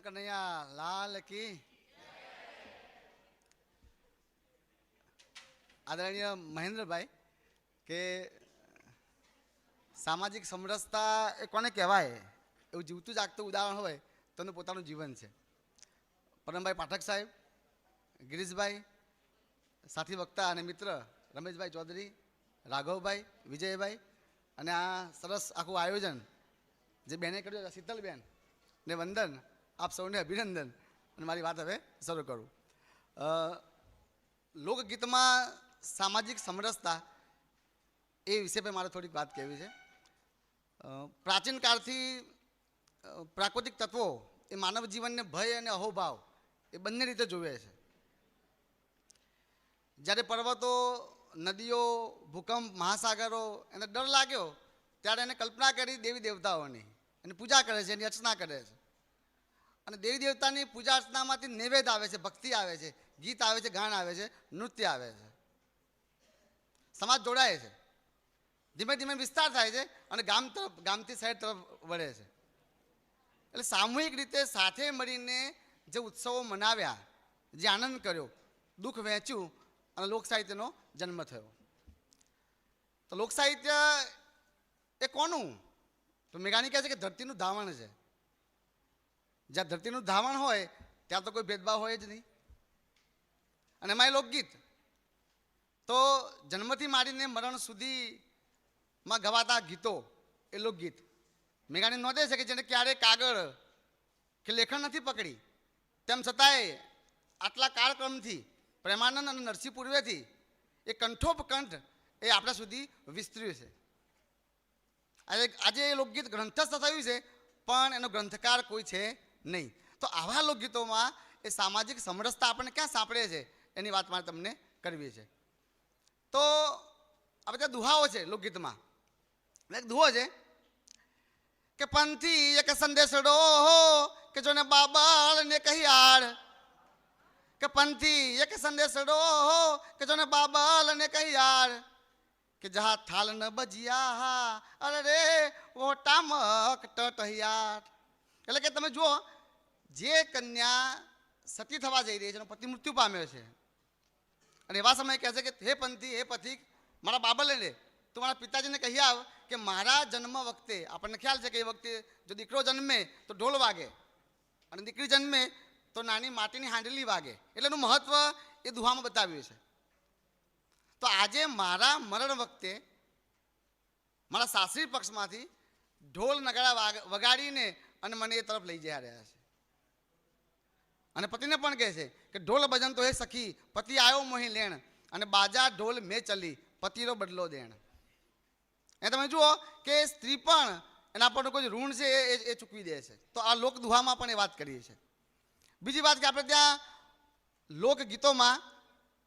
કનૈયા લાલ કી આદરણીય મહેન્દ્રભાઈ કે સામાજિક સમરસતા એ કોને કહેવાય એવું જીવતું જાગતું ઉદાહરણ હોય તો એનું પોતાનું જીવન છે. પરમભાઈ પાઠક સાહેબ, ગિરીશભાઈ, સાથી વક્તા અને મિત્ર રમેશભાઈ ચૌધરી, રાઘવભાઈ, વિજયભાઈ અને આ સરસ આખું આયોજન જે બેને કર્યું, શીતલબેન ને વંદન, આપ સૌને અભિનંદન. અને મારી વાત હવે શરૂ કરું. લોકગીતમાં સામાજિક સમરસતા એ વિષય પર મારે થોડીક વાત કહેવી છે. પ્રાચીન કાળથી પ્રાકૃતિક તત્વો એ માનવ જીવનને ભય અને અહોભાવ એ બંને રીતે જોવે છે. જ્યારે પર્વતો, નદીઓ, ભૂકંપ, મહાસાગરો એને ડર લાગ્યો ત્યારે એને કલ્પના કરી દેવી દેવતાઓની, એની પૂજા કરે છે, એની અર્ચના કરે છે. અને દેવી દેવતાની પૂજા અર્ચનામાંથી નૈવેદ્ય આવે છે, ભક્તિ આવે છે, ગીત આવે છે, ગાન આવે છે, નૃત્ય આવે છે. સમાજ જોડાય છે, ધીમે ધીમે વિસ્તાર થાય છે અને ગામથી શહેર તરફ વળે છે. એટલે સામૂહિક રીતે સાથે મળીને જે ઉત્સવો મનાવ્યા, જે આનંદ કર્યો, દુઃખ વહેંચ્યું અને લોકસાહિત્યનો જન્મ થયો. તો લોકસાહિત્ય એ કોનું? તો મેઘાણી કહે છે કે ધરતીનું ધાવણ છે. જ્યાં ધરતીનું ધાવણ હોય ત્યાં તો કોઈ ભેદભાવ હોય જ નહીં. અને એમાં લોકગીત તો જન્મથી માંડીને મરણ સુધીમાં ગવાતા ગીતો એ લોકગીત. મેઘાણી નોંધે છે કે જેને ક્યારેય કાગળ કે લેખન નથી પકડી, તેમ છતાંય આટલા કાળક્રમથી પ્રેમાનંદ અને નરસિંહ પૂર્વેથી એ કંઠોપકંઠ એ આપણા સુધી વિસ્તર્યું છે. આજે એ લોકગીત ગ્રંથસ્થ થયું છે પણ એનો ગ્રંથકાર કોઈ છે નહીં. તો આવા લોકગીતોમાં એ સામાજિક સમરસતા આપણને ક્યાં સાંપડે છે એની વાત મારે તમને કરવી છે. તો આ બધા દુહાઓ છે લોકગીતમાં. એક દુહો છે કે પંથી એક સંદેશડો કે જોને બાબળને કહિયાળ, કે પંથી એક સંદેશડો કે જોને બાબળને કહિયાળ, કે જહા થાલ ન બજિયા અરે રે ઓ ટામક ટટહિયાર. એટલે કે તમે જુઓ, જે કન્યા સતી થવા જઈ રહી છે, એનો પતિ મૃત્યુ પામ્યો છે અને એવા સમયે કહે છે કે હે પંથી, હે પથિક, મારા બાબલને લે, તું મારા પિતાજીને કહી આવ કે મારા જન્મ વખતે, આપણને ખ્યાલ છે કે એ વખતે જો દીકરો જન્મે તો ઢોલ વાગે અને દીકરી જન્મે તો નાની માટીની હાંડલી વાગે. એટલે એનું મહત્વ એ દુહામાં બતાવ્યું છે. તો આજે મારા મરણ વખતે મારા સાસરી પક્ષમાંથી ઢોલ નગાડા વગાડીને અને મને એ તરફ લઈ જઈ રહ્યા છે. અને પતિને પણ કહે છે કે ઢોલ ભજન તો હે સખી, પતિ આવ્યો મોહી લેણ, અને બાજા ઢોલ મેં ચલી, પતિનો બદલો દેણ. એ તમે જુઓ કે સ્ત્રી પણ એના પર કોઈ ઋણ છે એ ચૂકવી દે છે. તો આ લોક દુહામાં પણ એ વાત કરીએ છીએ. બીજી વાત કે આપણે ત્યાં લોકગીતોમાં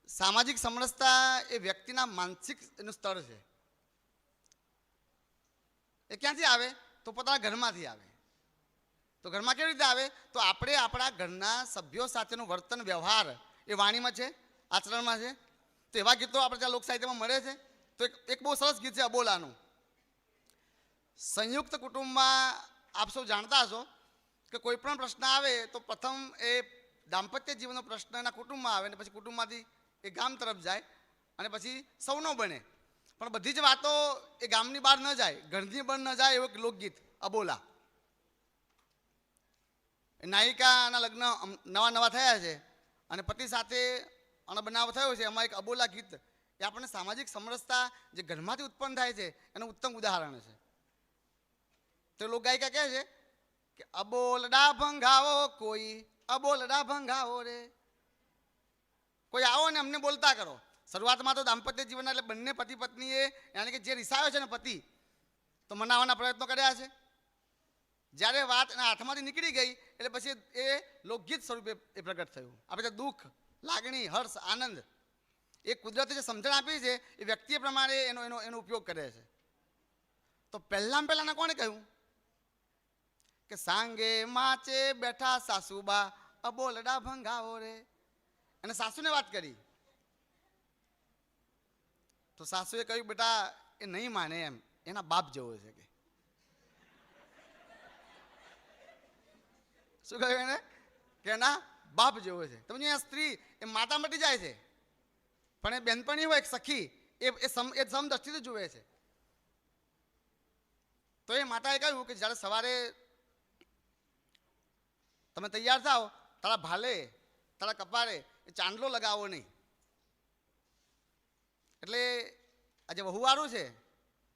સામાજિક સમરસતા એ વ્યક્તિના માનસિક એનું સ્તર છે. એ ક્યાંથી આવે? તો પોતાના ઘરમાંથી આવે. તો ઘરમાં કેવી રીતે આવે? તો આપણે આપણા ઘરના સભ્યો સાથેનું વર્તન વ્યવહાર એ વાણીમાં છે, આચરણમાં છે. તો એવા ગીતો આપણે ત્યાં લોક સાહિત્યમાં મળે છે. તો એક બહુ સરસ ગીત છે અબોલાનું. સંયુક્ત કુટુંબમાં આપ સૌ જાણતા હશો કે કોઈ પણ પ્રશ્ન આવે તો પ્રથમ એ દાંપત્ય જીવનનો પ્રશ્ન એના કુટુંબમાં આવે, અને પછી કુટુંબમાંથી એ ગામ તરફ જાય અને પછી સૌનો બને. પણ બધી જ વાતો એ ગામની બહાર ન જાય, ઘરની બહાર ન જાય એવું એક લોકગીત અબોલા. એ નાયિકાના લગ્ન નવા થયા છે અને પતિ સાથે અણબનાવ થયો છે. એમાં એક અબોલા ગીત એ આપણને સામાજિક સમરસતા જે ઘરમાંથી ઉત્પન્ન થાય છે એનું ઉત્તમ ઉદાહરણ છે. તો લોકગાયિકા કહે છે કે અબોલડા ભંગાવો કોઈ, અબોલડા ભંગાવો રે, કોઈ આવો ને અમને બોલતા કરો. શરૂઆતમાં તો દાંપત્ય જીવનના એટલે બંને પતિ પત્નીએ યાની કે જે રિસાયો છે ને પતિ, તો મનાવવાના પ્રયત્નો કર્યા છે. જ્યારે વાત એના હાથમાંથી નીકળી ગઈ એટલે પછી એ લોકગીત સ્વરૂપે એ પ્રગટ થયું. આપણે દુઃખ, લાગણી, હર્ષ, આનંદ એ કુદરતે જે સમજણ આપી છે એ વ્યક્તિ પ્રમાણે એનો ઉપયોગ કરે છે. તો પહેલાને કોણે કહ્યું કે સાંગે માચે બેઠા સાસુબા, અબોલડા ભંગાવો રે. અને સાસુને વાત કરી તો સાસુએ કહ્યું બેટા એ નહીં માને, એમ એના બાપ જેવો છે. કે શું કહ્યું એને? કે એના બાપ જેવો છે. તમે અહીંયા સ્ત્રી એ માતા મટી જાય છે, પણ એ બેનપણી હોય એક સખી એ સમદ્રષ્ટિથી જુએ છે. તો એ માતાએ કહ્યું કે જ્યારે સવારે તમે તૈયાર થાઓ, તારા ભાલે તારા કપાળે એ ચાંદલો લગાવો નહીં. એટલે આ જે વહુવાળું છે,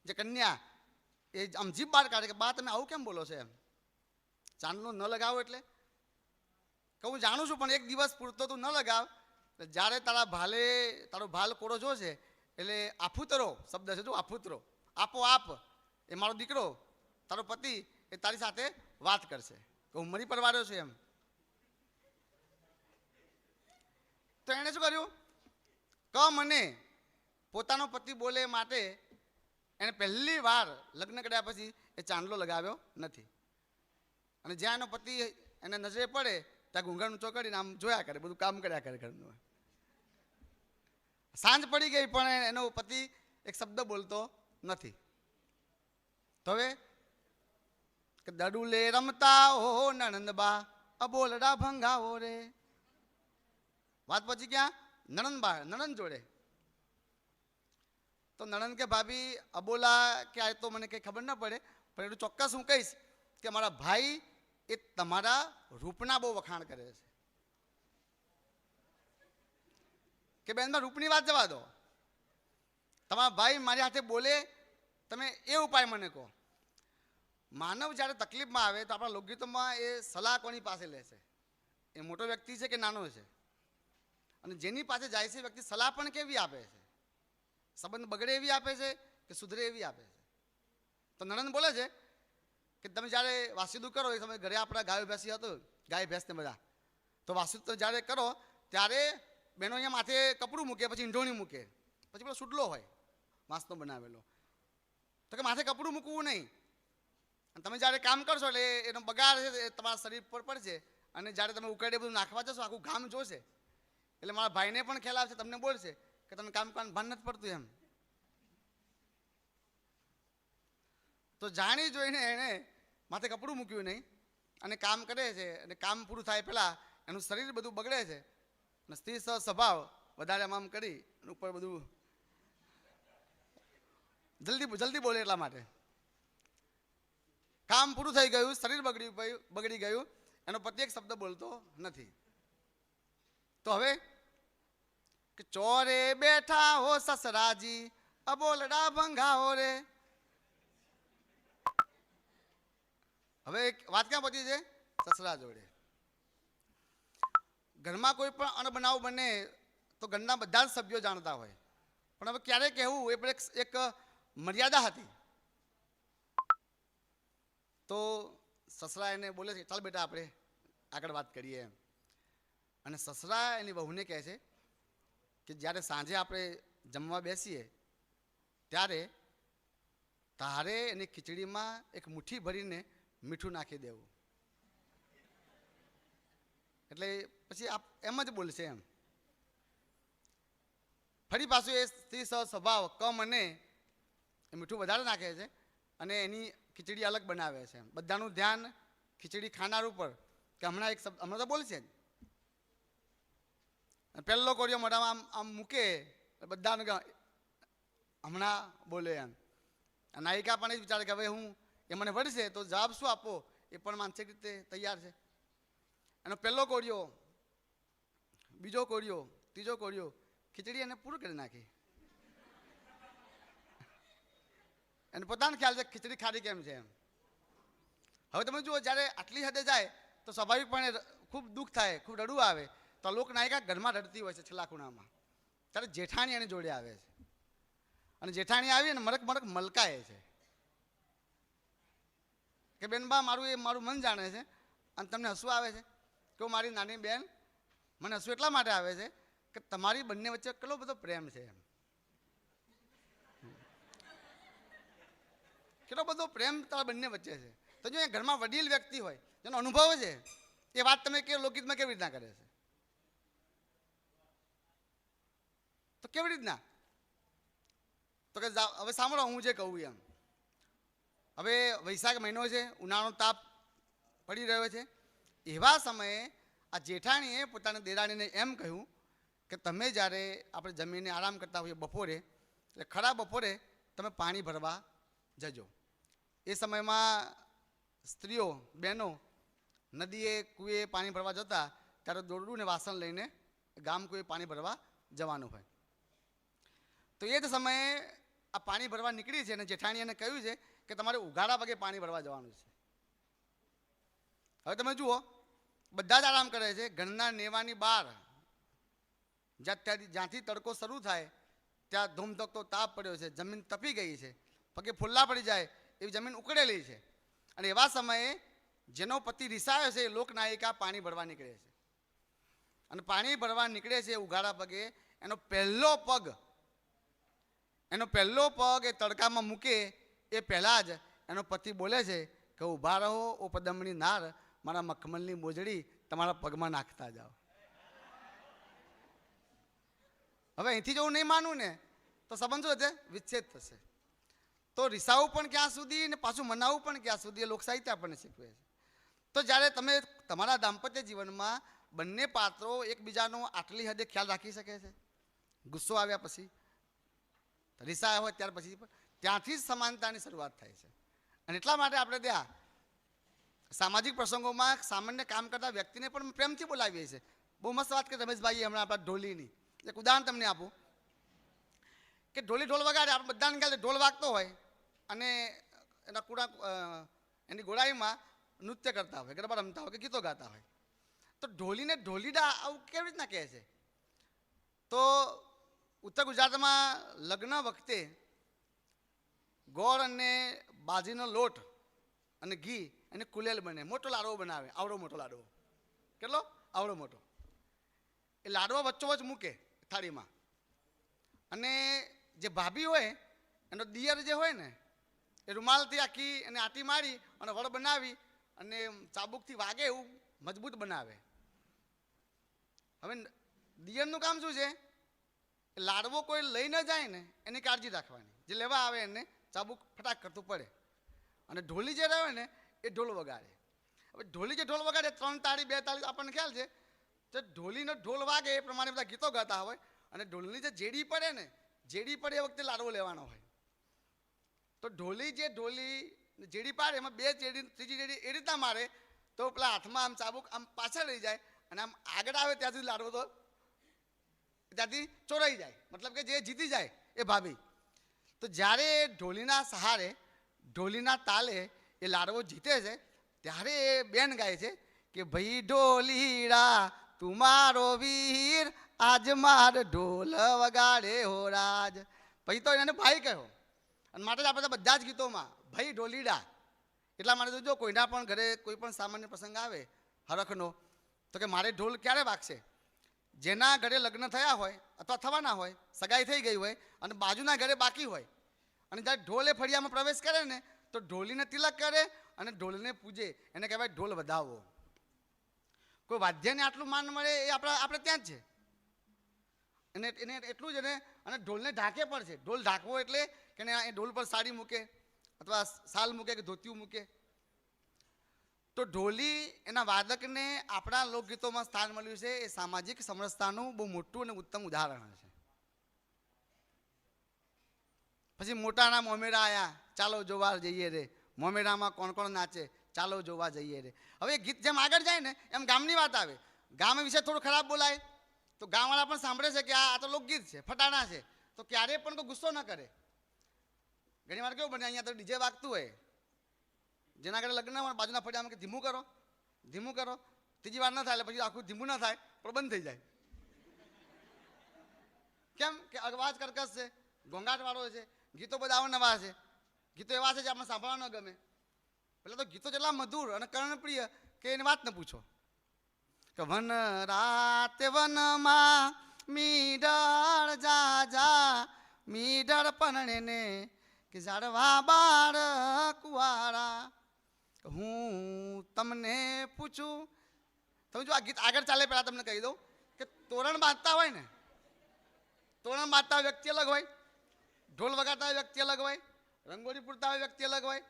જે કન્યા, એ આમ જીભ બહાર કાઢે કે બા તમે આવું કેમ બોલો છો, એમ ચાંદલો ન લગાવો. એટલે કે હું જાણું છું, પણ એક દિવસ પૂરતો તું ન લગાવ. જ્યારે તારા ભાલે તારો ભાલ કોરો જોશે એટલે આફુતરો શબ્દ છે, જો આફુતરો, આપોઆપ એ મારો દીકરો તારો પતિ એ તારી સાથે વાત કરશે કે હું મરી પરવાર્યો છું એમ. તો એણે શું કર્યું, ક મને પોતાનો પતિ બોલે માટે એણે પહેલી વાર લગ્ન કર્યા પછી એ ચાંદલો લગાવ્યો નથી. અને જ્યાં એનો પતિ એને નજરે પડે ત્યાં ઘૂંઘણ ઊંચો કરીને આમ જોયા કરે, બધું કામ કર્યા કરે ઘરનું. સાંજ પડી ગઈ પણ એનો પતિ એક શબ્દ બોલતો નથી. તો હવે કે દડુલે રમતા હો નણંદબા અબોલડા ભંગાવો રે. વાત પછી ક્યાં, નણંદ જોડે. તો નણંદ કે ભાભી અબોલા કે આ તો મને કંઈ ખબર ન પડે, પણ એટલું ચોક્કસ હું કહીશ કે મારા ભાઈ એ તમારા રૂપના બહુ વખાણ કરે છે. કે બેનમાં રૂપની વાત જવા દો, તમારા ભાઈ મારી હાથે બોલે, તમે એ ઉપાય મને કહો. માનવ જ્યારે તકલીફમાં આવે તો આપણા લોકગીતોમાં એ સલાહ કોની પાસે લે છે, એ મોટો વ્યક્તિ છે કે નાનો છે. અને જેની પાસે જાય છે વ્યક્તિ સલાહ પણ કેવી આપે છે, સંબંધ બગડે એવી આપે છે કે સુધરે એવી આપે છે. તો નણંદ બોલે છે કે તમે જ્યારે વાસીદું કરો એ સમય ઘરે આપણા ગાયો ભેંસી હતું, ગાય ભેંસને બધા, તો વાસીદું જ્યારે કરો ત્યારે બહેનો અહીંયા માથે કપડું મૂકે, પછી ઈંઢોણી મૂકે, પછી પેલો સુડલો હોય વાંસનો બનાવેલો, તો કે માથે કપડું મૂકવું નહીં. અને તમે જ્યારે કામ કરશો એટલે એનો બગાડ છે એ તમારા શરીર પર પડશે. અને જ્યારે તમે ઉકેડે બધું નાખવા જશો આખું ગામ જોશે. એટલે મારા ભાઈને પણ ખ્યાલ આવશે, તમને બોલશે કે તમે કામ કરવાનું ભાન નથી પડતું એમ. તો જાણી જોઈને એણે માથે કપડું મૂક્યું નહીં અને કામ કરે છે. અને કામ પૂરું થાય પહેલાં એનું શરીર બધું બગડે છે. અને સ્ત્રી સ્વભાવ વધારે આમ કરી ઉપર બધું જલ્દી બોલે, એટલા માટે કામ પૂરું થઈ ગયું, શરીર બગડી ગયું, એનો પતિ એક શબ્દ બોલતો નથી. તો હવે કે ચોરે બેઠા હો સસરાજી અબોલડા ભંગાવો રે. હવે વાત ક્યાં પહોંચી છે, સસરા જોડે. ઘરમાં કોઈ પણ અણબનાવ બને તો ઘરના બધા જ સભ્યો જાણતા હોય, પણ હવે ક્યારે કહેવું એ પણ એક મર્યાદા હતી. તો સસરા એને બોલે છે ચાલ બેટા આપણે આગળ વાત કરીએ એમ. અને સસરા એની વહુને કહે છે કે જ્યારે સાંજે આપણે જમવા બેસીએ ત્યારે તારે એની ખીચડીમાં એક મુઠ્ઠી ભરીને મીઠું નાખી દેવું. એટલે પછી એમ જ બોલશે એમ. ફરી પાછું એ સ્ત્રી સ્વભાવ કમ અને એ મીઠું વધારે નાખે છે અને એની ખીચડી અલગ બનાવે છે. બધાનું ધ્યાન ખીચડી ખાનાર ઉપર કે હમણાં તો બોલશે જ. પહેલો કોળિયો મોઢામાં આમ મૂકે બધાને હમણાં બોલે એમ. નાયિકા પણ એ જ વિચારે કે હવે હું એ મને વળશે તો જવાબ શું આપો એ પણ માનસિક રીતે તૈયાર છે. એનો પહેલો કોળિયો, બીજો કોળિયો, ત્રીજો કોળિયો, ખીચડી એને પૂરું કરી નાખી. એને પોતાનો ખ્યાલ છે ખીચડી ખારી કેમ છે એમ. હવે તમે જુઓ જ્યારે આટલી હદે જાય તો સ્વાભાવિકપણે ખૂબ દુઃખ થાય, ખૂબ રડવું આવે. તો લોકનાયિકા ઘરમાં રડતી હોય છે છેલ્લા ખૂણામાં. ત્યારે જેઠાણી એને જોડે આવે છે અને જેઠાણી આવી અને મરક મલકાય છે કે બેનબા મારું મન જાણે છે અને તમને હસવું આવે છે કે મારી નાની બેન મને હસવું એટલા માટે આવે છે કે તમારી બંને વચ્ચે કેટલો બધો પ્રેમ છે એમ. કેટલો બધો પ્રેમ તારા બંને વચ્ચે છે. તો જો એ ઘરમાં વડીલ વ્યક્તિ હોય જેનો અનુભવ છે એ વાત તમે કે લોકગીતમાં કેવી રીતના કરે છે, તો કેવી રીતના? તો કે હવે સાંભળો હું જે કહું એમ. હવે વૈશાખ મહિનો છે, ઉનાળાનો તાપ પડી રહ્યો છે. એવા સમયે આ જેઠાણીએ પોતાની દેરાણીને એમ કહ્યું કે તમે જ્યારે આપણે જમીને આરામ કરતા હોઈએ બપોરે, એટલે ખરા બપોરે તમે પાણી ભરવા જજો. એ સમયમાં સ્ત્રીઓ બહેનો નદીએ કૂએ પાણી ભરવા જતા ત્યારે દોરડું ને વાસણ લઈને ગામ કૂએ પાણી ભરવા જવાનું હોય. તો એ જ સમયે આ પાણી ભરવા નીકળી છે અને જેઠાણી એને કહ્યું છે કે તમારે ઉઘાડા પગે પાણી ભરવા જવાનું છે. હવે તમે જુઓ, બધા જ આરામ કરે છે. ઘરના નેવાની બહાર જ્યાંથી તડકો શરૂ થાય ત્યાં ધૂમધકતો તાપ પડ્યો છે, જમીન તપી ગઈ છે, પગે ફુલ્લા પડી જાય એવી જમીન ઉકળેલી છે. અને એવા સમયે જેનો પતિ રિસાયો છે એ લોકનાયિકા પાણી ભરવા નીકળે છે. અને પાણી ભરવા નીકળે છે ઉઘાડા પગે. એનો પહેલો પગ એ તડકામાં મૂકે એ પહેલાં જ એનો પતિ બોલે છે કે ઊભા રહો ઓ પદમણી નાર, મારા મખમલની મોજડી તમારા પગમાં નાખતા જાઓ. હવે અહીંથી જો હું નહીં માનું ને તો સંબંધ શું છે? વિચ્છેદ થશે. તો રિસાવું પણ ક્યાં સુધી ને પાછું મનાવવું પણ ક્યાં સુધી એ લોકસાહિત્ય આપણને શીખવે છે. તો જ્યારે તમે તમારા દાંપત્ય જીવનમાં બંને પાત્રો એકબીજાનો આટલી હદે ખ્યાલ રાખી શકે છે, ગુસ્સો આવ્યા પછી, રિસાયા હોય ત્યાર પછી, ત્યાંથી જ સમાનતાની શરૂઆત થાય છે. અને એટલા માટે આપણે ત્યાં સામાજિક પ્રસંગોમાં સામાન્ય કામ કરતા વ્યક્તિને પણ પ્રેમથી બોલાવીએ છીએ. બહુ મસ્ત વાત કરી રમેશભાઈએ હમણાં આપણા ઢોલીની. એક ઉદાહરણ તમને આપું કે ઢોલ વગાડે, આપણે બધાને ખ્યાલ ઢોલ વાગતો હોય અને એની ગોળાઈમાં નૃત્ય કરતા હોય, ગરબા રમતા હોય કે ગીતો ગાતા હોય. તો ઢોલીને ઢોલીડા આવું કેવી રીતના કહે છે? તો ઉત્તર ગુજરાતમાં લગ્ન વખતે ગોળ અને બાજરીનો લોટ અને ઘી અને કુલેલ બને, મોટો લાડવો બનાવે, આવડો મોટો લાડવો. કેટલો? આવડો મોટો. એ લાડવો વચ્ચોવચ્ચ મૂકે થાળીમાં. અને જે ભાભી હોય એનો દિયર જે હોય ને એ રૂમાલથી આખી એને આટી મારી અને વળ બનાવી અને ચાબુકથી વાગે એવું મજબૂત બનાવે. હવે દિયરનું કામ શું છે? લાડવો કોઈ લઈ ન જાય ને એની કાળજી રાખવાની. જે લેવા આવે એને ચાબુક ફટાક કરતું પડે. અને ઢોલી જે રહે ને એ ઢોલ વગાડે. હવે ઢોલી જે ઢોલ વગાડે 3 તાળી 2 તાળી આપણને ખ્યાલ છે. તો ઢોલીનો ઢોલ વાગે એ પ્રમાણે બધા ગીતો ગાતા હોય. અને ઢોલની જે જેડી પડે ને, જેડી પડે એ વખતે લાડવો લેવાનો હોય. તો ઢોલી જેડી પાડે એમાં 2 જેડી, 3જી જેડી એ રીતના મારે તો પેલા હાથમાં આમ ચાબુક આમ પાછળ રહી જાય અને આમ આગળ આવે ત્યાંથી લાડવો તો ત્યાંથી ચોરાઈ જાય. મતલબ કે જે જીતી જાય એ ભાભી. તો જ્યારે ઢોલીના સહારે, ઢોલીના તાલે એ લાડવો જીતે છે ત્યારે એ બેન ગાય છે કે ભાઈ ઢોલીડા તું મારો વીર, આજ માર ઢોલ વગાડે હો રાજ. પછી તો એને ભાઈ કહ્યો. અને માટે જ આપણે બધા જ ગીતોમાં ભાઈ ઢોલીડા. એટલા માટે તો જો કોઈના પણ ઘરે કોઈ પણ સામાન્ય પ્રસંગ આવે હરખનો, તો કે મારે ઢોલ ક્યારે વાગશે? જેના ઘરે લગ્ન થયા હોય અથવા થવાના હોય, સગાઈ થઈ ગઈ હોય અને બાજુના ઘરે બાકી હોય, અને જ્યારે ઢોલ એ ફળિયામાં પ્રવેશ કરે ને તો ઢોલીને તિલક કરે અને ઢોલને પૂજે. એને કહેવાય ઢોલ વધાવો. કોઈ વાદ્યને આટલું માન મળે એ આપણે ત્યાં જ છે. એને એટલું જ. અને ઢોલને ઢાંકે પણ છે. ઢોલ ઢાંકવો એટલે કે એ ઢોલ પર સાડી મૂકે અથવા શાલ મૂકે કે ધોતિયું મૂકે. તો ઢોલી એના વાદકને આપણા લોકગીતોમાં સ્થાન મળ્યું છે. એ સામાજિક સમરસતાનું બહુ મોટું અને ઉત્તમ ઉદાહરણ છે. પછી મોટાના મોમેરા આયા, ચાલો જોવા જઈએ રે. મોમેરામાં કોણ કોણ નાચે, ચાલો જોવા જઈએ રે. હવે ગીત જેમ આગળ જાય ને એમ ગામની વાત આવે. ગામ વિશે થોડું ખરાબ બોલાય તો ગામવાળા પણ સાંભળે છે કે આ તો લોકગીત છે, ફટાણા છે, તો ક્યારેય પણ કોઈ ગુસ્સો ન કરે. ઘણી વાર કેવું બને, અહીંયા તો ડીજે વાગતું હોય, જેના ઘરે લગ્ન હોય બાજુના ફળિયામાં કે ધીમું કરો, ધીમું કરો. ત્રીજી વાર ન થાય એટલે પછી આખું ધીમું ન થાય પણ બંધ થઈ જાય. કેમ કે અવાજ કર્કશ છે, ઘોંઘાટવાળો છે, ગીતો બધા અવનવા છે, ગીતો એવા છે જે આપણે સાંભળવા ન ગમે. પેલા તો ગીતો જેટલા મધુર અને કર્ણપ્રિય કે એની વાત ન પૂછો. કે વન રાતે વનમાં મીડળ જા જા, મીડળ પરણે ને કે ઝાડવા બાર કુવારા. હું તમને પૂછું, તમે જો આ ગીત આગળ ચાલે પહેલાં તમને કહી દઉં કે તોરણ બાંધતા હોય ને, તોરણ બાંધતા હોય વ્યક્તિ અલગ હોય, ઢોલ વગાડતા હોય વ્યક્તિ અલગ હોય, રંગોળી પૂરતા હોય વ્યક્તિ અલગ હોય,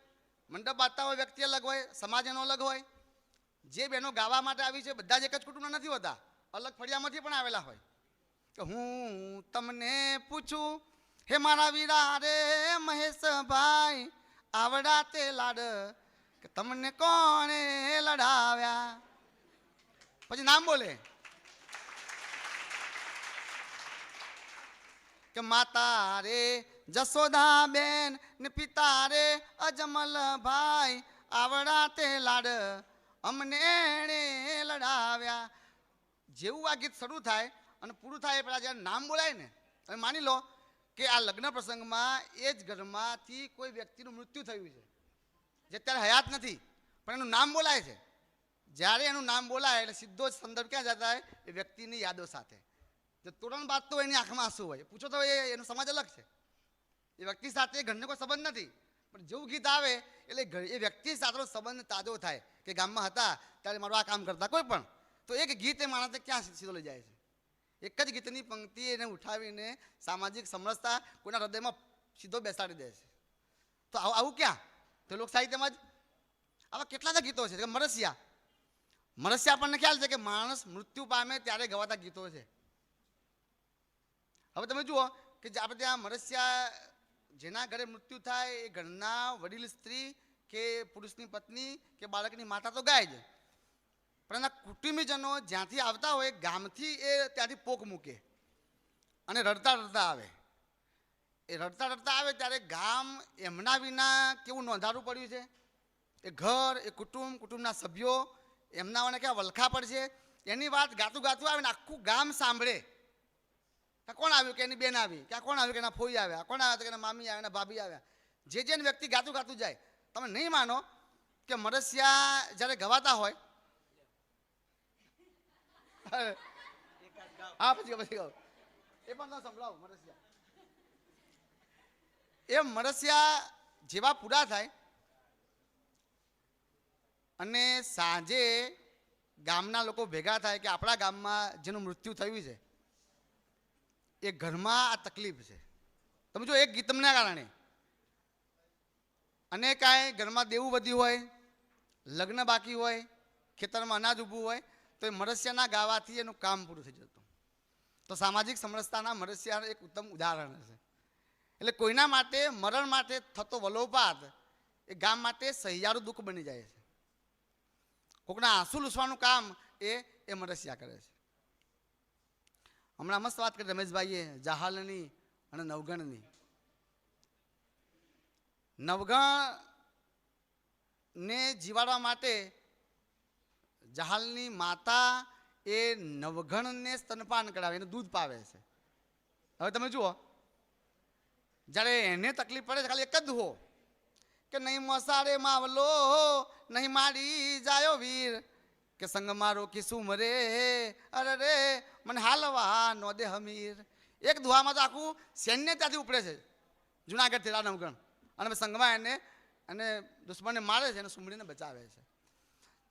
મંડપ બાંધતા હોય વ્યક્તિ અલગ હોય, સમાજ એનો અલગ હોય. જે બહેનો ગાવા માટે આવી છે બધા જ એક જ કુટુંબના નથી હોતા, અલગ ફળિયામાંથી પણ આવેલા હોય. કે હું તમને પૂછું હે મારા વીરા રે મહેશભાઈ આવડા તે લાડ કે તમને કોણે લડાવ્યા? પછી નામ બોલે કે માતા રે જશોદા બેન ને પિતા રે અજમલભાઈ આવડા તે લાડ અમને એણે લડાવ્યા. જેવું આ ગીત શરૂ થાય અને પૂરું થાય પેલા જ્યારે નામ બોલાય ને, તમે માની લો કે આ લગ્ન પ્રસંગમાં એ જ ઘરમાંથી કોઈ વ્યક્તિનું મૃત્યુ થયું છે જે અત્યારે હયાત નથી, પણ એનું નામ બોલાય છે. જ્યારે એનું નામ બોલાય એટલે સીધો જ સંદર્ભ ક્યાં જતા હોય? એ વ્યક્તિની યાદો સાથે. જો તુરંત બાદ તો એની આંખમાં આંસુ હોય. પૂછો તો એનો સમાજ અલગ છે. એ વ્યક્તિ સાથે ઘરને કોઈ સંબંધ નથી, પણ જેવું ગીત આવે એટલે એ વ્યક્તિ સાથેનો સંબંધ તાજો થાય કે ગામમાં હતા ત્યારે મારું આ કામ કરતા કોઈ પણ. તો એક ગીત એ માણસને ક્યાં સીધો લઈ જાય છે? એક જ ગીતની પંક્તિ એને ઉઠાવીને સામાજિક સમરસતા કોઈના હૃદયમાં સીધો બેસાડી દે છે. તો આવું ક્યાં? તો લોક સાહિત્યમાં જ આવા કેટલા બધા ગીતો છે. મરસિયા આપણને ખ્યાલ છે કે માણસ મૃત્યુ પામે ત્યારે ગવાતા ગીતો છે. હવે તમે જુઓ કે આપણે ત્યાં મરસિયા જેના ઘરે મૃત્યુ થાય એ ઘરના વડીલ સ્ત્રી કે પુરુષની પત્ની કે બાળકની માતા તો ગાય જ, પણ એના કુટુંબીજનો જ્યાંથી આવતા હોય ગામથી એ ત્યાંથી પોક મૂકે અને રડતા રડતા આવે. એ રડતા રડતા આવે ત્યારે ગામ એમના વિના કેવું નોંધારું પડ્યું છે. એ ઘર, એ કુટુંબના સભ્યો એમનાઓને ક્યાં વલખા પડશે એની વાત ગાતું ગાતું આવે ને આખું ગામ સાંભળે. કોણ આવ્યું કે એની બેન આવી, ક્યાં કોણ આવ્યું કે એના ફોઈ આવ્યા, કોણ આવ્યા કે એના મામી આવ્યા, એના ભાભી આવ્યા. જે વ્યક્તિ ગાતું ગાતું જાય. તમે નહીં માનો કે મરસિયા જ્યારે ગવાતા હોય હા પછી ગાવ એ પણ તમે સંભળાવો. મરસિયા જેવા પૂરા થાય અને સાંજે ગામના લોકો ભેગા થાય કે આપણા ગામમાં જેનું મૃત્યુ થયું છે એ ઘરમાં આ તકલીફ છે. તમે જો એક ગીતના કારણે અને કાંઈ ઘરમાં દેવું વધ્યું હોય, લગ્ન બાકી હોય, ખેતરમાં અનાજ ઊભું હોય તો એ મરસિયાના ગાવાથી એનું કામ પૂરું થઈ જતું. તો સામાજિક સમરસતાના મરસિયા એક ઉત્તમ ઉદાહરણ છે. એટલે કોઈના માટે મરણ માટે થતો વલોપાત એ ગામ માટે સહિયારું દુઃખ બની જાય છે. કોકના આંસુ લૂસવાનું કામ એ મરસિયા કરે છે. હમણાં મસ્ત વાત કરી રમેશભાઈએ જાહાલની અને નવગણની. નવગણને જીવાડવા માટે જહાલની માતા એ નવગણને સ્તનપાન કરાવે, એને દૂધ પાવે છે. હવે તમે જુઓ જ્યારે એને તકલીફ પડે છે ખાલી એક જ દુહો કે નહીં મસારે માવલો નહીં મારી જાયો વીર કે સંગ મારો કિસુમ રે અરે રે મને હાલવા નો દે હમીર. એક દુહામાં તો આખું સૈન્ય ત્યાંથી ઉપડે છે જુનાગઢથી નવગણ અને સંગમાં એને દુશ્મનને મારે છે અને સુમડીને બચાવે છે.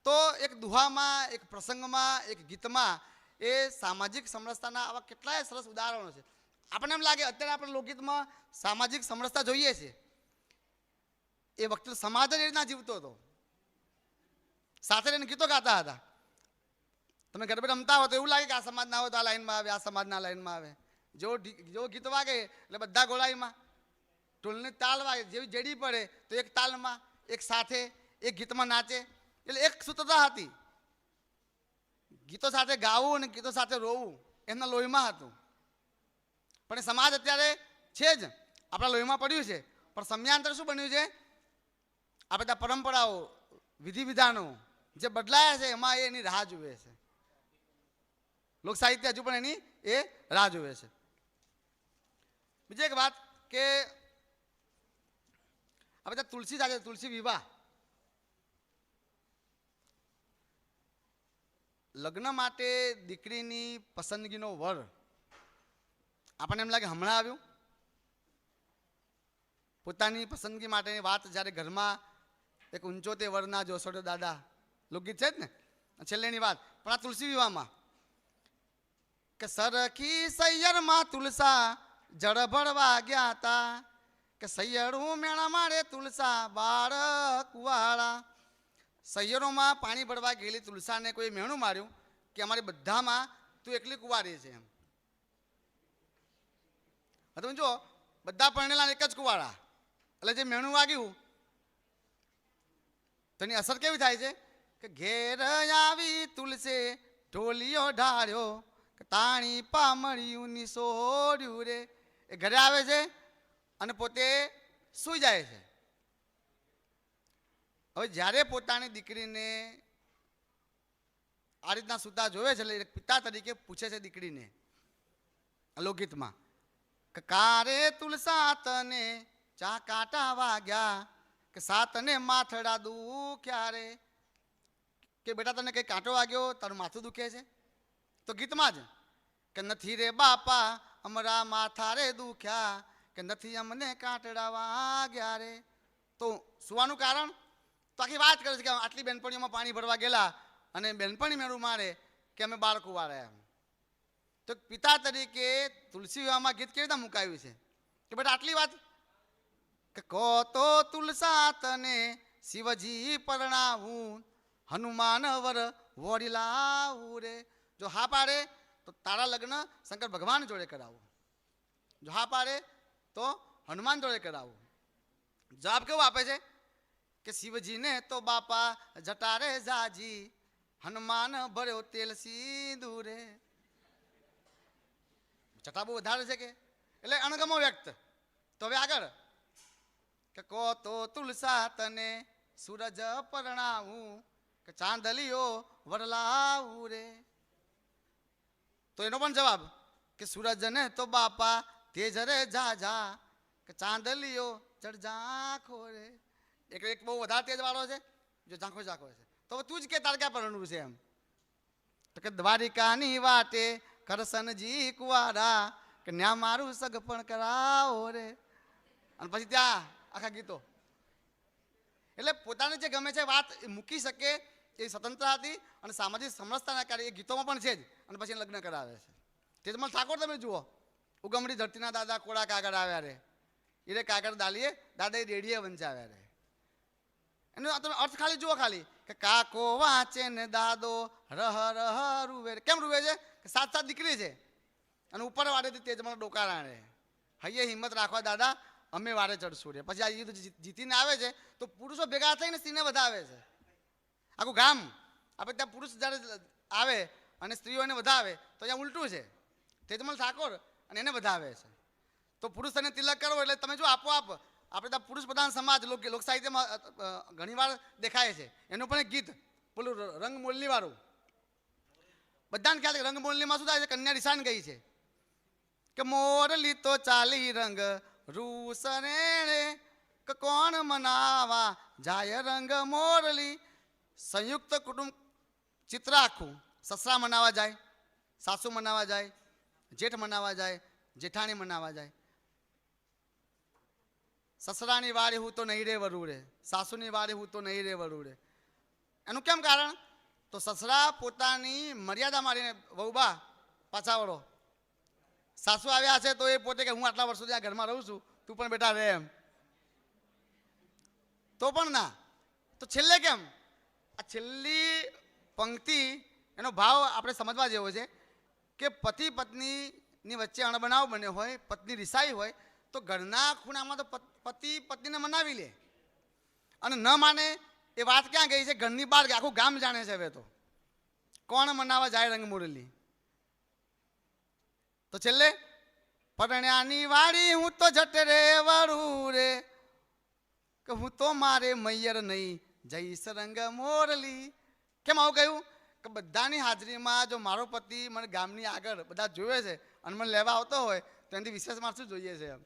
તો એક દુહામાં, એક પ્રસંગમાં, એક ગીતમાં એ સામાજિક સમરસતાના આવા કેટલાય સરસ ઉદાહરણો છે. આપણને એમ લાગે અત્યારે આપણે લોકગીતમાં સામાજિક સમરસતા જોઈએ છે, એ વખતે સમાજ જ એ રીતના જીવતો હતો, સાથે રહીને ગીતો ગાતા હતા. તમે ગરબે રમતા હો તો એવું લાગે કે આ સમાજ ના હોય તો આ લાઈનમાં આવે, આ સમાજના લાઈનમાં આવે. જો ગીત વાગે એટલે બધા ગોળાઈમાં, ઢોલની તાલ વાગે જેવી જેડી પડે તો એક તાલમાં, એક સાથે, એક ગીતમાં નાચે. એટલે એક સૂત્રતા હતી, ગીતો સાથે ગાવું અને ગીતો સાથે રોવું એમના લોહીમાં હતું. પણ એ સમાજ અત્યારે છે જ આપણા લોહીમાં પડ્યું છે, પણ સમયાંતર શું બન્યું છે? આ બધા પરંપરાઓ, વિધિ વિધાનો જે બદલાયા છે એમાં એની રાહ જુએ છે. લોક સાહિત્ય હજુ પણ એની એ રાહ જુએ છે. બીજી એક વાત કે આ બધા તુલસી સાથે તુલસી વિવાહ, લગ્ન માટે દીકરીની પસંદગીનો વર આપણને એમ લાગે હમણાં આવ્યું. પોતાની પસંદગી માટેની વાત જ્યારે ઘરમાં એક ઊંચો તે વરના જોશોડો દાદા લોકગીત છે જ ને, છેલ્લેની વાત. પણ આ તુલસી વિવાહમાં કે સરખી સૈયરમાં તુલસા જળ ભળવા ગયા હતા કે સૈયરું મેણા મારે તુલસા બાળક વાળા સૈયરોમાં પાણી ભરવા ગયેલી તુલસાને કોઈ મેણું માર્યું કે અમારી બધામાં તું એકલી કુંવારી છે એમ. તમે જો બધા પરણેલા એક જ કુંવારા, એટલે જે મેણું વાગ્યું તો એની અસર કેવી થાય છે કે ઘેર આવી તુલસે ઢોલિયો ઢાળ્યો કે તાણી પામળિયું નિસોડ્યું રે. એ ઘરે આવે છે અને પોતે સૂઈ જાય છે. હવે જ્યારે પોતાની દીકરીને આ રીતના સૂતા જોવે છે એટલે પિતા તરીકે પૂછે છે દીકરીને લોકગીતમાં કે કારે તુલસા તને ચા કાંટા વાગ્યા કે સાતને માથડા દુખ્યા રે. કે બેટા તને કંઈ કાંટો વાગ્યો, તારું માથું દુખે છે? તો ગીતમાં જ કે નથી રે બાપા અમારા માથા રે દુખ્યા કે નથી અમને કાંટડા વાગ્યા રે. તો સુવાનું કારણ તો આખી વાત કરે છે કે આટલી બેનપણીઓમાં પાણી ભરવા ગયેલા અને બેનપણી મેળું મારે કે અમે બાળકો વાળા એમ. તો પિતા તરીકે તુલસી વિવાહમાં ગીત કેવી રીતે મુકાયું છે કે બેટા આટલી વાત કે કહો તો તુલસા તને શિવજી પરણાવું હનુમાન વર વોરી લાવું રે. જો હા પાડે તો તારા લગ્ન શંકર ભગવાન જોડે કરાવું, જો હા પાડે તો હનુમાન જોડે કરાવું. જવાબ કેવો આપે છે કે શિવજીને તો બાપા જટારે જાજી હનુમાન ભર્યો તેલ સિંદૂરે. જટા બહુ વધારે છે કે એટલે અણગમો વ્યક્ત. તો હવે આગળ કે કહો તો તુલસા તને સૂરજ પરણાવું કે ચાંદલિયો વરલાવું રે. તો એનો પણ જવાબ કે સૂરજને તો બાપા તેજ રે ઝાઝા કે ચાંદલિયો જડ ઝાંખો રે. એક બહુ વધારે તેજ વાળો છે, જો ઝાંખો ઝાંખો છે. તો તું જ કે તાર ક્યાં પરણવું છે એમ. તો કે દ્વારિકાની વાટે કરશનજી કુવારા કે ન્યા મારું સગ પણ કરાવો રે. અને પછી ત્યાં આખા ગીતો. એટલે પોતાને જે ગમે છે વાત મૂકી શકે એ સ્વતંત્ર હતી અને સામાજિક સમરસતાના કાર્ય એ ગીતોમાં પણ છે જ. અને પછી લગ્ન કરાવે છે. તેજમલ ઠાકોર તમે જુઓ, ઉગમડી ધરતીના દાદા કોળા કાગળ આવ્યા રે, એ કાગળ દાલીએ દાદા એ રેડીએ વંચાવ્યા રે. એનો તમે અર્થ ખાલી જુઓ, ખાલી કે કાકો વાંચે ને દાદો રહ રહ રૂવે. કેમ રૂવે છે કે સાત સાત દીકરી છે અને ઉપર વાડેથી તેજમલ ડોકારા રે. હૈયે હિંમત રાખવા દાદા, અમે વારે ચડશું રે. પછી આ યુદ્ધ જીતીને આવે છે તો પુરુષો ભેગા થઈને સ્ત્રીને વધાવે છે. આખું ગામ આપણે ત્યાં પુરુષ જ્યારે આવે અને સ્ત્રીઓને વધાવે તો અહીંયા ઉલટું છે. તેજમલ ઠાકોર અને એને વધાવે છે. તો પુરુષ અને તિલક કરો એટલે તમે જો આપોઆપ આપણે ત્યાં પુરુષ પ્રધાન સમાજ લોક સાહિત્યમાં ઘણીવાર દેખાય છે. એનું પણ એક ગીત પેલું રંગ મોરલી વાળું બધાને ખ્યાલ છે. રંગ મોરલીમાં શું થાય છે, કન્યા રિસાન ગઈ છે કે મોરલી તો ચાલી રંગ રૂસ રે કે કોણ મનાવા જાય રંગ મોરલી. સંયુક્ત કુટુંબ ચિત્ર આખું, સસરા મનાવા જાય, સાસુ મનાવા જાય, જેઠ મનાવા જાય, જેઠાણી મનાવા જાય. સસરાની વાડી હું તો નહીં રે વરુ રે, સાસુની વાડી હું તો નહીં રે વરુ રે. એનું કેમ કારણ તો સસરા પોતાની મર્યાદા મારીને વહુબા પાછા વળો. સાસુ આવ્યા છે તો એ પોતે કે હું આટલા વર્ષોથી આ ઘરમાં રહું છું, તું પણ બેટા રહે એમ. તો પણ ના. તો છેલ્લે કેમ આ છેલ્લી પંક્તિ એનો ભાવ આપણે સમજવા જેવો છે કે પતિ પત્નીની વચ્ચે અણબનાવ બન્યો હોય, પત્ની રિસાઈ હોય તો ઘરના ખૂણામાં તો પતિ પત્નીને મનાવી લે અને ન માને એ વાત ક્યાં ગઈ છે, ઘરની બહાર આખું ગામ જાણે છે. હવે તો કોણ મનાવા જાય રંગ મુરલી. તો છેલ્લે પરણ્યાની વાડી હું તો જટ રે વરું રે કે હું તો મારે મૈયર નહીં જઈશ રંગ મોરલી. કેમ આવું કહ્યું કે બધાની હાજરીમાં જો મારો પતિ મને ગામની આગળ બધા જોવે છે અને મને લેવા આવતો હોય તો એનાથી વિશેષ મારે શું જોઈએ છે એમ.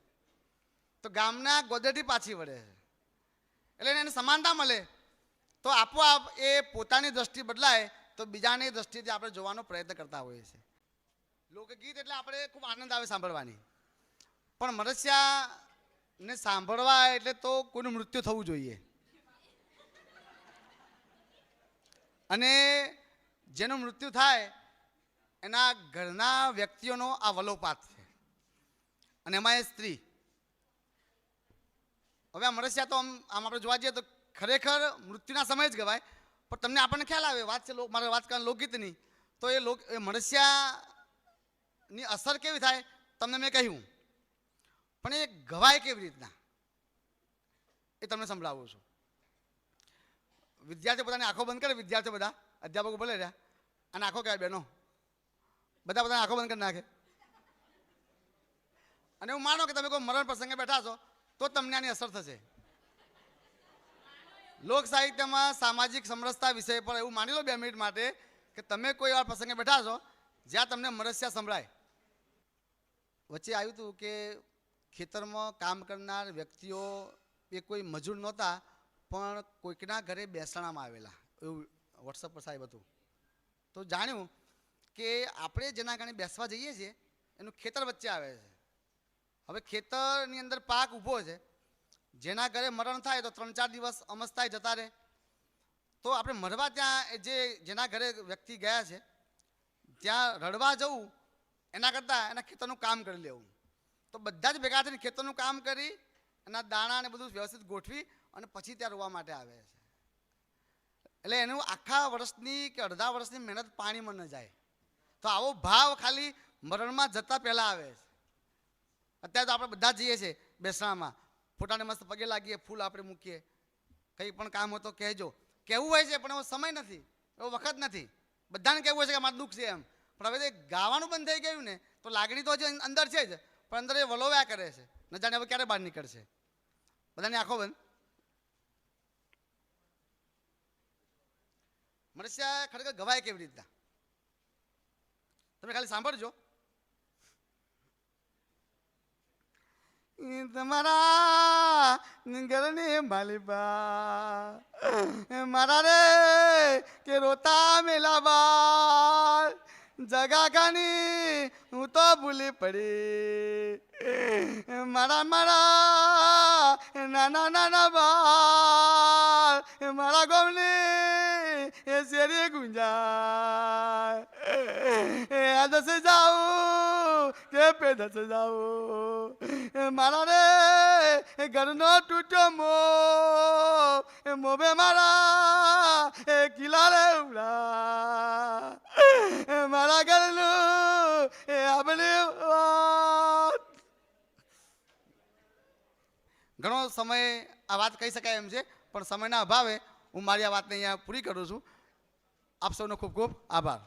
તો ગામના ગોદેથી પાછી વળે છે એટલે એને સમાનતા મળે તો આપોઆપ એ પોતાની દ્રષ્ટિ બદલાય તો બીજાની દ્રષ્ટિથી આપણે જોવાનો પ્રયત્ન કરતા હોઈએ છીએ. લોકગીત એટલે આપણે ખૂબ આનંદ આવે સાંભળવાની, પણ મરસિયાને સાંભળવા એટલે તો કોઈનું મૃત્યુ થવું જોઈએ. અને જેનું મૃત્યુ થાય એના ઘરના વ્યક્તિઓનો આ વલોપાત છે અને એમાં એ સ્ત્રી. હવે આ મરસિયા તો આમ આપણે જોવા જઈએ તો ખરેખર મૃત્યુના સમયે જ ગવાય, પણ તમને આપણને ખ્યાલ આવે વાત છે મારે વાત કરવાની લોકગીતની, તો એ મરસિયાની અસર કેવી થાય તમને મેં કહ્યું, પણ એ ગવાય કેવી રીતના એ તમને સંભળાવું છું. વિદ્યાર્થીઓ બધાની આંખો બંધ કરે, વિદ્યાર્થીઓ બધા અધ્યાપકો ભલે રહ્યા, અને આંખો કહેવાય બહેનો બધાની આંખો બંધ કરી નાખે. અને એવું માનો કે તમે કોઈ મરણ પ્રસંગે બેઠા છો તો તમને આની અસર થશે. લોક સાહિત્યમાં સામાજિક સમરસતા વિષય પર એવું માની લો 2 મિનિટ માટે કે તમે કોઈ એવા પ્રસંગે બેઠા છો જ્યાં તમને મરસિયા સંભળાય. વચ્ચે આવ્યું હતું કે ખેતરમાં કામ કરનાર વ્યક્તિઓ એ કોઈ મજૂર નહોતા, પણ કોઈકના ઘરે બેસણામાં આવેલા, એવું વોટ્સઅપ પર સાહેબ હતું. તો જાણ્યું કે આપણે જેના ઘરે બેસવા જઈએ છીએ એનું ખેતર વચ્ચે આવે છે. હવે ખેતરની અંદર પાક ઊભો છે, જેના ઘરે મરણ થાય તો 3-4 દિવસ અમસ્તાય જતા રહે. તો આપણે મરવા ત્યાં જેના ઘરે વ્યક્તિ ગયા છે ત્યાં રડવા જવું એના કરતાં એના ખેતરનું કામ કરી લેવું. તો બધા જ ભેગા થઈને ખેતરનું કામ કરી એના દાણા ને બધું વ્યવસ્થિત ગોઠવી અને પછી ત્યાં રોવા માટે આવે છે. એટલે એનું આખા વર્ષની કે અડધા વર્ષની મહેનત પાણીમાં ન જાય. તો આવો ભાવ ખાલી મરણમાં જતા પહેલાં આવે છે. અત્યારે તો આપણે બધા જઈએ છીએ બેસણામાં, ફોટાને મસ્ત પગે લાગીએ, ફૂલ આપણે મૂકીએ, કંઈ પણ કામ હોય તો કહેજો. કહેવું હોય છે પણ એવો સમય નથી, એવો વખત નથી. બધાને કહેવું હોય છે કે મારું દુઃખ છે એમ, પણ હવે ગાવાનું બંધ થઈ ગયું ને તો લાગણી તો હજી અંદર છે જ, પણ અંદર એ વલોવ્યા કરે છે. ન જાણે હવે ક્યારે બહાર નીકળશે. બધાની આંખો બંધ. મરસિયા ખરેખર ગવાય કેવી રીતના તમે ખાલી સાંભળજો. તમારા ઘરની માલિબા મારા રે કે રોતા મેલાબા જગા ખાની હું તો ભૂલી પડી. મારા નાના નાના બાળ મારા ગોમની એ શેરી ગુંજાય આ દસે જાઉં કે પે દસે જાઉં. મારા રે ઘરનો તૂટ્યો મોભે મારા કિલ્લા રે ઉડા મારા ઘરનું આપણે ઘણો સમય આ વાત કહી શકાય એમ છે, પણ સમયના અભાવે હું મારી આ વાતને અહીંયા પૂરી કરું છું. આપ સૌનો ખૂબ ખૂબ આભાર.